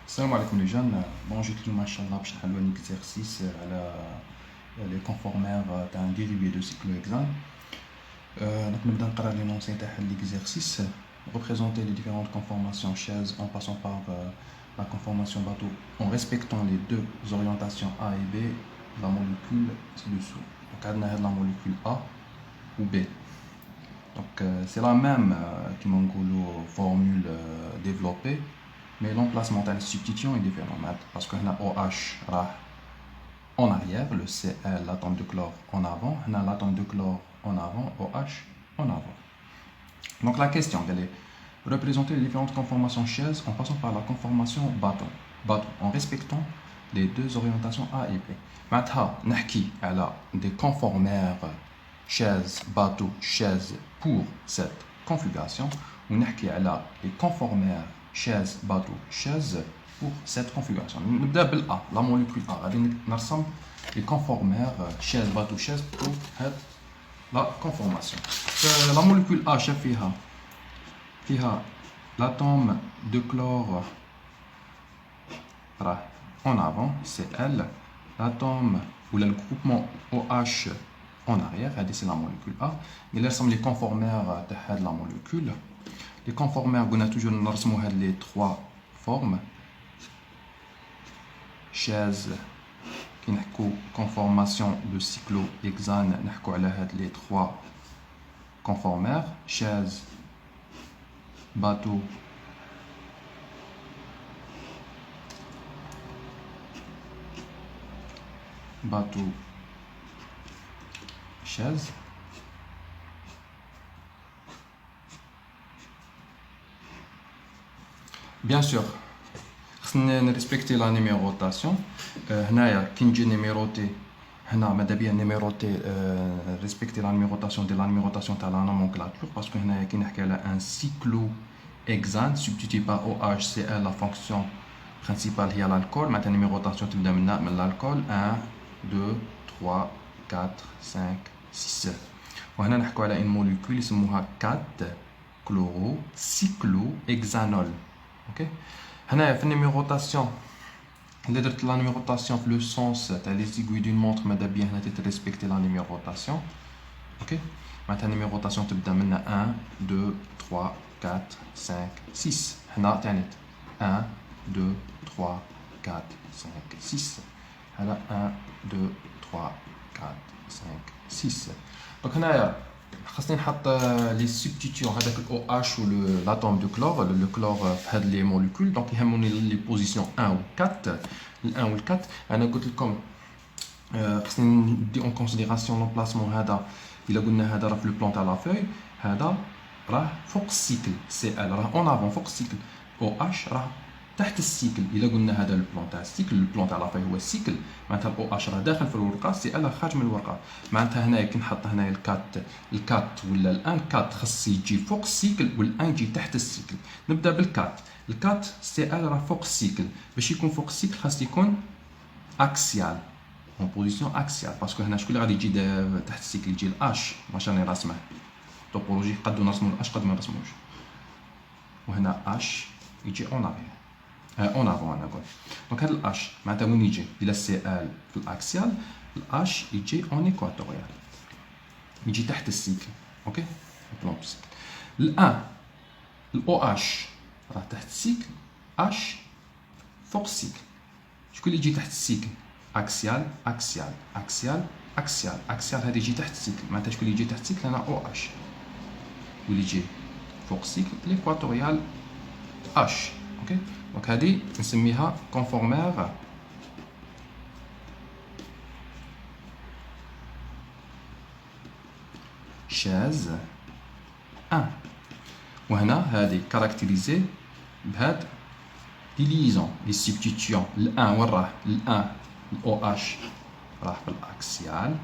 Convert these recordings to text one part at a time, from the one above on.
Salam alaikum les jeunes. Bon, j'ai tout machallah باش نحلو un exercice على les conformères d'un dérivé de cycle hexane. Donc نبدا نقرا l'énoncé تاع l'exercice. Représenter les différentes conformations chaises en passant par la conformation bateau en respectant les deux orientations A et B de la molécule ci-dessous. Donc on a la molécule A ou B. Donc c'est la même qui m'engolo formule développée. Mais l'emplacement de la substitution est différent parce que là, OH en arrière, le Cl, l'atome de chlore en avant, là, l'atome de chlore en avant, OH en avant. Donc la question, elle est représenter les différentes conformations chaises en passant par la conformation bateau, en respectant les deux orientations A et B. Maintenant, elle a des conformères chaises, bateau, chaises pour cette configuration. On a des conformères chaise, bateau, chaise pour cette configuration. Nous A, la molécule A. Nous avons les conformères chaise, bateau, chaise pour la conformation. La molécule A, l'atome de chlore en avant, c'est L. L'atome ou le groupement OH en arrière, c'est la molécule A. Nous avons les conformères de la molécule. Les conformères, on a toujours les trois formes. Chaise, qui n'a qu'une conformation de cyclohexane, les trois conformères. Chaise, bateau, chaise. Bien sûr, nous respecter la numérotation. Respecter la numérotation de la numérotation de la nomenclature parce qu'on a un cyclohexane substitué par OHCl, la fonction principale est l'alcool. Maintenant, la numérotation de l'alcool 1, 2, 3, 4, 5, 6. On a une molécule qui s'appelle 4 chlorocyclohexanol. Ok, la numérotation, la numérotation, le sens, les aiguilles d'une montre, mais bien respecter la numérotation. Ok, maintenant la numérotation, tu as 1, 2, 3, 4, 5, 6. 1, 2, 3, 4, 5, 6. 1, 2, 3, 4, 5, 6. Donc, on a les substitutions avec le OH ou l'atome de chlore, le chlore fait les molécules, donc il y a les positions 1 ou 4. Le 1 ou le 4, on a comme en considération l'emplacement, il a le plan à la feuille, فوق cycle Cl en avant فوق cycle OH تحت السيكل. الا قلنا هذا البلون تاع السيكل، البلون تاع لافاي هو السيكل، معناتها الاو اش راه داخل في الورقه، سي ال خارج من الورقه. معناتها هنايا كي نحط هنايا الكات ولا الان كات خص يجي فوق السيكل والان يجي تحت السيكل. نبدا بالكات. الكات سي ال راه فوق السيكل، باش يكون فوق السيكل خاص يكون اكسيال، اون بوزيسيون اكسيال، باسكو هنا شكون اللي غادي يجي تحت السيكل؟ يجي الاش، ماشي راني راسمه توبولوجي، قدو نرسمو الاش قد ما نرسموش. وهنا اش يجي اون اريير en avant. Donc le H, maintenant on y il a CL في l'axial, le H il en équatorial. Il est تحت السيكل. OK؟ le 1, le OH راه تحت السيكل، H فوق السيكل. شكون اللي يجي تحت السيكل؟ axial axial axial axial axial هذا يجي تحت السيكل. معناتها شكون اللي يجي تحت السيكل؟ هنا OH. واللي يجي فوق السيكل l'équatorial H. OK؟ Donc, هذه نسميها conformère chaise 1. وهنا هذه caractérisée بهاد les liaisons, les substitutions. ال 1 وين راه؟ ال 1 ال OH راه في الاكسيال،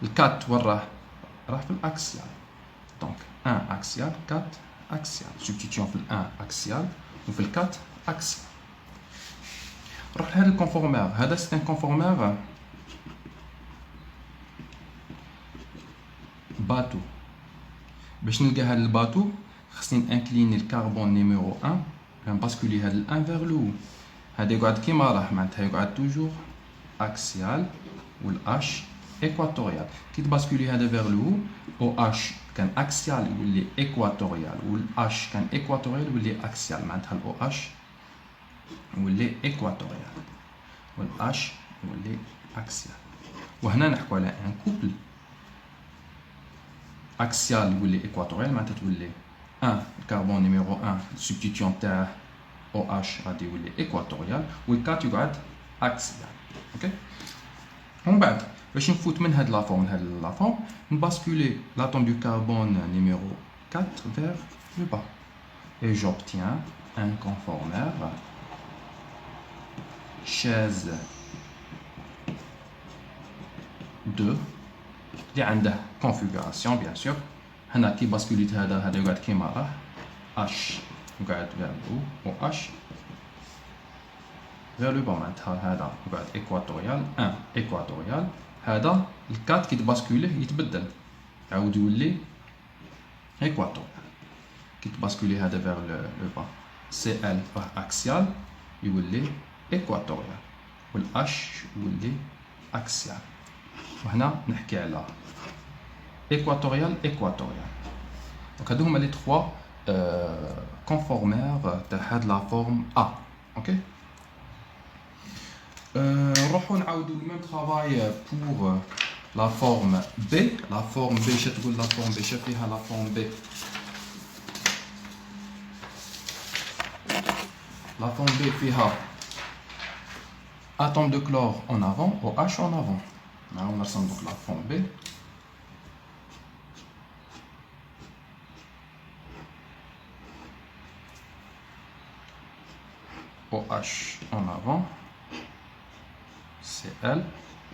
ال 4 وين راه؟ راه في الاكسيال. Donc 1 axial 4 axial. Substitution في ال 1 axial وفي ال 4 axial. نروح لهذا الكونفورمير. هذا سي ان كونفورمير باتو. باش نلقى هذا الباتو خصني انكليني الكربون نيميرو 1، نباسكولي هذا ال 1 vers le haut. هذا يقعد كيما راه معناتها يقعد توجور اكسيال والاش ايكواتوريال. كي تباسكولي هذا فيغ لو او اش كان اكسيال يولي ايكواتوريال والاش كان ايكواتوريال يولي اكسيال، معناتها الاو اش يولي ايكواتوريال والاش يولي اكسيال. وهنا نحكوا على ان كوبل اكسيال يولي ايكواتوريال، معناتها تولي 1 الكربون نيميرو 1 السبستيتيون تاع او اش غادي يولي ايكواتوريال والكات يقعد اكسيال. اوكي. ومن بعد باش نفوت من هاد لافورم لهاد لافورم نباسكولي l'atome du carbone numéro 4 vers le bas et j'obtiens un conformeur chaise 2 اللي عنده configuration bien sûr. هنا كي باسكوليت هذا يقعد كيما راه اش يقعد vers le haut و اش vers le bas، معناتها هذا يقعد ايكواتوريال 1 ايكواتوريال. هذا الكات كي تباسكوليه يتبدل يعاود يولي ايكواتوريال. كي تباسكولي هذا vers le bas سي ال راه اكسيال يولي ايكواتوريال والاش يولي اكسيال. وهنا نحكي على ايكواتوريال ايكواتوريال. دونك هادو هما لي 3 كونفورمير تاع هاد لا فورم ا. اوكي. نروحو نعاودو الميم طرافاي بور لا فورم بي. لا فورم بي اش تقول لا فورم بي؟ اش فيها لا فورم بي؟ لا فورم بي فيها atome de chlore en avant OH en avant. نعاود نرسم دوك لا فورم بي. OH en avant Cl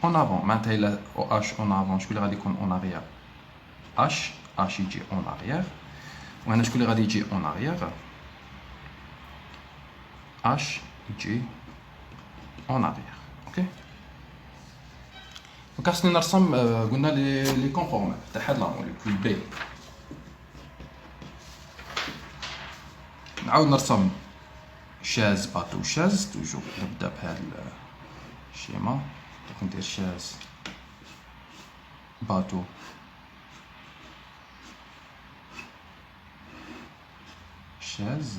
en avant. معناتها إلا OH en avant شكون اللي غادي يكون en arrière؟ H يجي en arrière. وهنا شكون اللي غادي يجي en arrière؟ H يجي en arrière. اوكي. دونك خاصني نرسم قلنا لي كونفورمير تاع هاد لا موليكول بي. نعاود نرسم شاز باتو شاز. توجور نبدا بهاد الشيما. ندير شاز باتو شاز.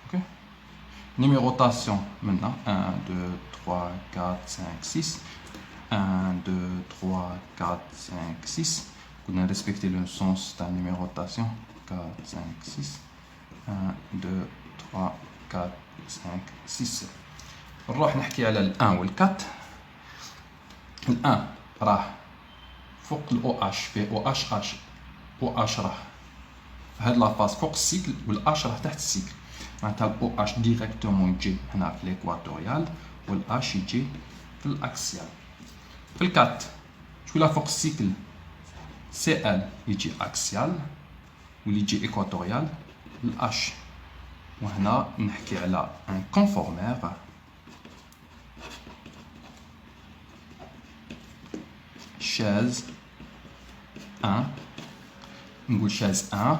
اوكي. numérotation maintenant 1 2 3 4 5 6 1 2 3 4 5 6. On a respecté le sens de la numérotation 4 5 6 1 2 3 4 5 6. نروح نحكي على ال 1 وال 4. ال 1 راه فوق ال OH فيه OH OH راه في هاد لافاز فوق السيكل والH راه تحت السيكل. معناتها ال OH ديريكتومون يجي هنا في ليكواتوريال والH يجي في الاكسيال. في الكات شكون فوق السيكل؟ Cl يجي اكسيال واللي يجي ايكواتوريال الH. وهنا نحكي على ان كونفورمير شاز 1. نقول شاز 1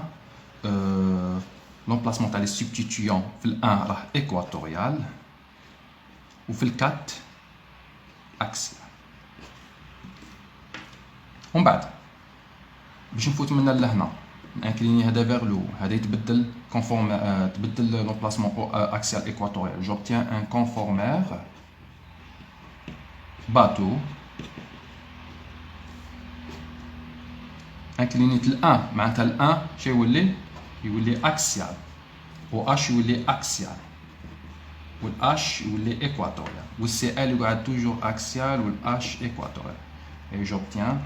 l'emplacement تاع لي سبستيتيون في ال 1 راه ايكواتوريال وفي ال 4 اكسيال. ومن بعد باش نفوت من لهنا نانكليني هذا فيغ لو هذا يتبدل كونفورم تبدل لومبلاسمون اكسيال ايكواتوريال. جوبتيان ان كونفورمير باتو انكلينيت ال 1 معناتها ال 1 شي يولي اكسيال و اش يولي اكسيال والاش يولي ايكواتوريال والسي ال يقعد توجور اكسيال والاش ايكواتوريال. اي جوبتيان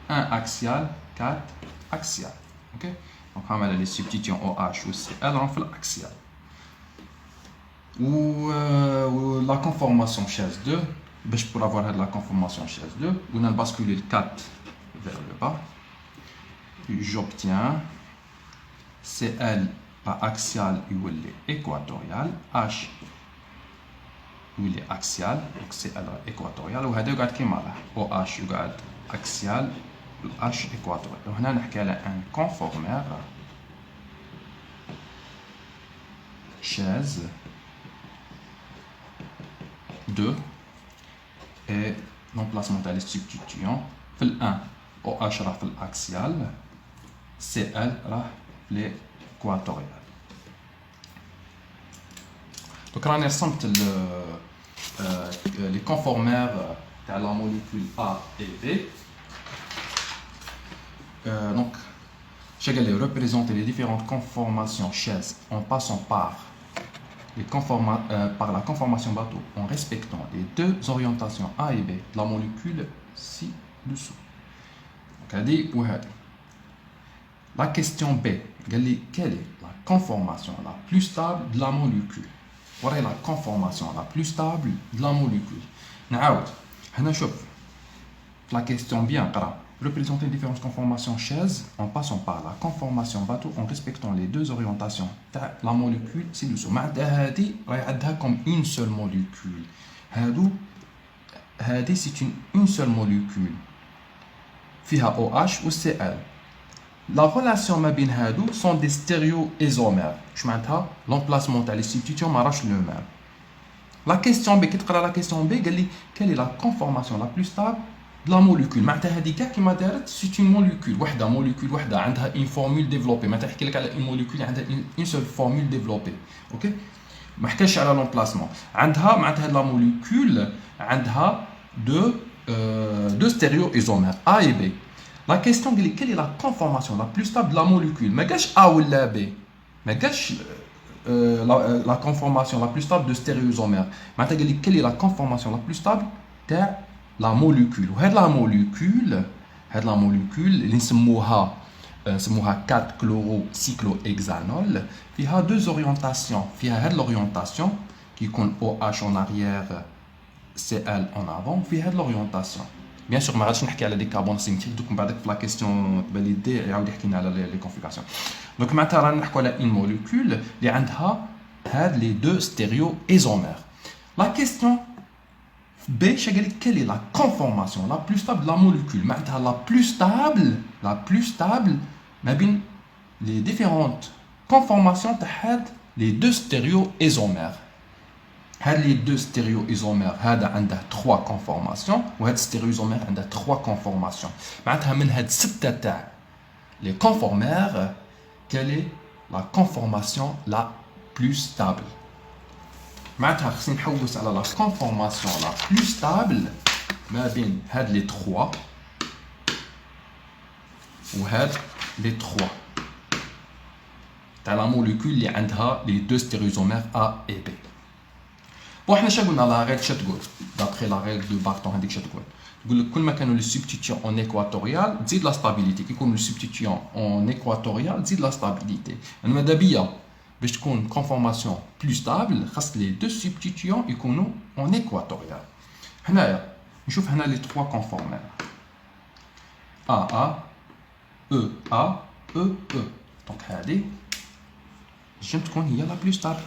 1 axial 4 axial. Ok. Donc on a les substitutions OH ou CL on fait l'axial. Ou la conformation chaise 2. Pour avoir la conformation chaise 2, on a basculé le 4 vers le bas. J'obtiens CL par axial ou équatorial, H ou axial, donc CL équatorial. Ou هذا يقعد كيما راه OH يقعد axial H équatorial. Donc هنا نحكي على un conformère chaise de et l'emplacement تاع les substituants في ال 1 OH راه في الاكسيال CL راه في l'équatorial. Donc راني رسمت les conformères de la molécule A et B. Donc, je vais représenter les différentes conformations chaises en passant par la conformation bateau en respectant les deux orientations A et B de la molécule ci-dessous. La question B, quelle est la conformation la plus stable de la molécule? Voilà la conformation la plus stable de la molécule. نعاود هنا شوف la question bien grave. Représenter différentes conformations chaises en passant par la conformation bateau en respectant les deux orientations de la molécule ci-dessous. هذه عندها comme une seule molécule. هذه c'est une seule molécule. فيها OH ou Cl. La relation ما بين هادو sont des stéréoisomères. Je معناتها l'emplacement تاع les substituants ما راهش le même. La question B, la question B, quelle est la conformation la plus stable de la molécule? C'est une molécule. Molécule a une formule développée. Une molécule a une seule formule développée. Ok? ما حكاش على l'emplacement. La molécule a deux stéréoisomères A et B. La question est quelle est la conformation la plus stable de la molécule? ما قالش A ou B. ما قالش la conformation la plus stable de stéréoisomère. Maintenant, quelle est la conformation la plus stable de la molécule? La molécule, c'est 4 chlorocyclohexanol. Il y a deux orientations. Il y a l'orientation qui compte OH en arrière, Cl en avant. Il y a l'orientation. Bien sûr, je ne vais pas parler des carbones synthétiques. Donc, la question validée et les configurations. Donc, maintenant, on va parler d'une molécule qui a les deux stéréoisomères. La question B, quelle est la conformation la plus stable de la molécule? La plus stable, les différentes conformations de les deux stéréoisomères. Les deux stéréoisomères ont trois conformations و هاد stéréoisomère a trois conformations. معناتها من هاد ستة تاع les conformères, quelle est la conformation la plus stable? معناتها خصني نحوس على la conformation la plus stable ما بين هاد les trois و هاد les trois تاع la molécule اللي عندها les deux stéréoisomères A et B. Bon, حنا شنو قلنا لا ريغل تقول d'après la règle de Barton هذيك تقول لك كل ما كانوا لي سبستيتيون اون ايكواتوريال تزيد لا ستابيليتي كي يكونوا لي سبستيتيون اون ايكواتوريال تزيد لا ستابيليتي. انما دابيا باش تكون كونفورماسيون بلو ستابل خاص لي دو سبستيتيون يكونوا اون ايكواتوريال. هنايا نشوف هنا لي 3 كونفورمير A E A E E. دونك هذه باش تكون هي لا بلو ستابل.